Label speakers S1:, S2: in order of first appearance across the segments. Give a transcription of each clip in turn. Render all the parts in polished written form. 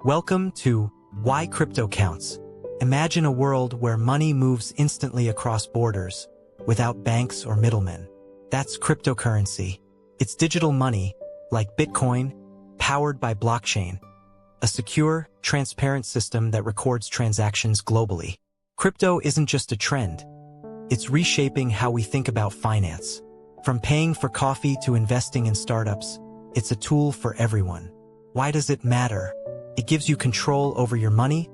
S1: Welcome to Why Crypto Counts. Imagine a world where money moves instantly across borders, without banks or middlemen. That's cryptocurrency. It's digital money, like Bitcoin, powered by blockchain, a secure, transparent system that records transactions globally. Crypto isn't just a trend. It's reshaping how we think about finance. From paying for coffee to investing in startups, it's a tool for everyone. Why does it matter? It gives you control over your money,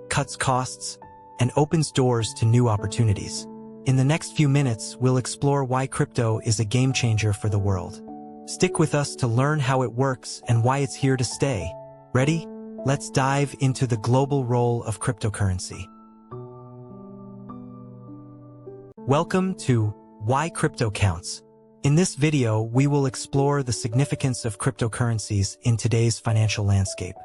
S1: cuts costs, and opens doors to new opportunities. In the next few minutes, we'll explore why crypto is a game changer for the world. Stick with us to learn how it works and why it's here to stay. Ready? Let's dive into the global role of cryptocurrency. Welcome to Why Crypto Counts. In this video, we will explore the significance of cryptocurrencies in today's financial landscape.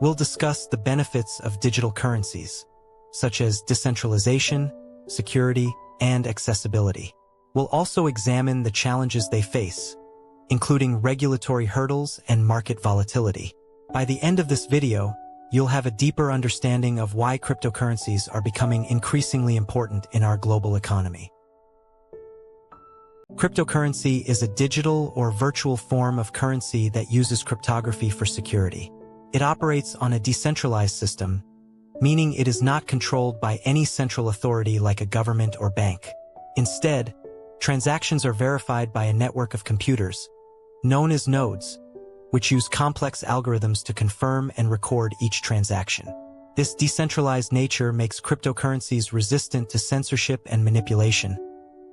S1: We'll discuss the benefits of digital currencies, such as decentralization, security, and accessibility. We'll also examine the challenges they face, including regulatory hurdles and market volatility. By the end of this video, you'll have a deeper understanding of why cryptocurrencies are becoming increasingly important in our global economy. Cryptocurrency is a digital or virtual form of currency that uses cryptography for security. It operates on a decentralized system, meaning it is not controlled by any central authority like a government or bank. Instead, transactions are verified by a network of computers, known as nodes, which use complex algorithms to confirm and record each transaction. This decentralized nature makes cryptocurrencies resistant to censorship and manipulation,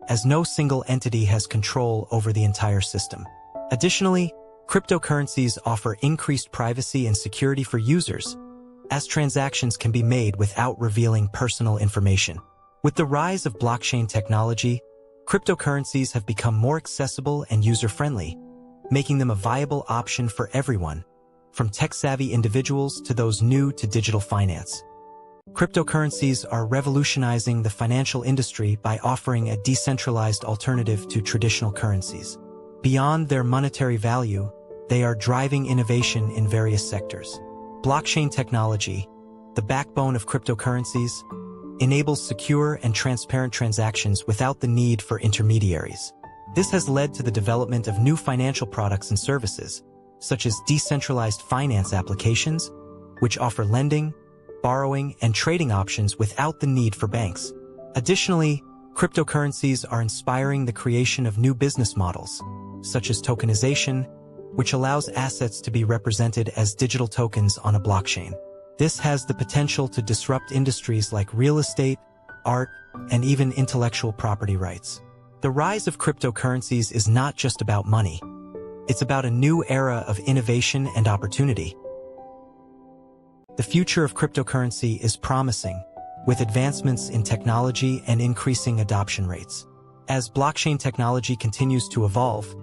S1: as no single entity has control over the entire system. Additionally, cryptocurrencies offer increased privacy and security for users, as transactions can be made without revealing personal information. With the rise of blockchain technology, cryptocurrencies have become more accessible and user-friendly, making them a viable option for everyone, from tech-savvy individuals to those new to digital finance. Cryptocurrencies are revolutionizing the financial industry by offering a decentralized alternative to traditional currencies. Beyond their monetary value, they are driving innovation in various sectors. Blockchain technology, the backbone of cryptocurrencies, enables secure and transparent transactions without the need for intermediaries. This has led to the development of new financial products and services, such as decentralized finance applications, which offer lending, borrowing, and trading options without the need for banks. Additionally, cryptocurrencies are inspiring the creation of new business models, such as tokenization, which allows assets to be represented as digital tokens on a blockchain. This has the potential to disrupt industries like real estate, art, and even intellectual property rights. The rise of cryptocurrencies is not just about money. It's about a new era of innovation and opportunity. The future of cryptocurrency is promising, with advancements in technology and increasing adoption rates. As blockchain technology continues to evolve,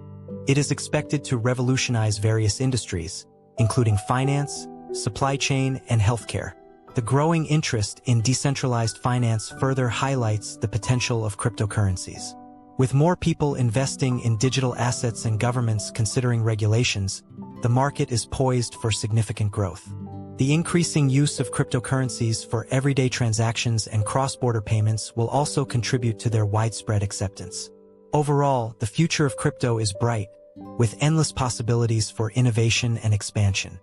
S1: it is expected to revolutionize various industries, including finance, supply chain, and healthcare. The growing interest in decentralized finance further highlights the potential of cryptocurrencies. With more people investing in digital assets and governments considering regulations, the market is poised for significant growth. The increasing use of cryptocurrencies for everyday transactions and cross-border payments will also contribute to their widespread acceptance. Overall, the future of crypto is bright, with endless possibilities for innovation and expansion.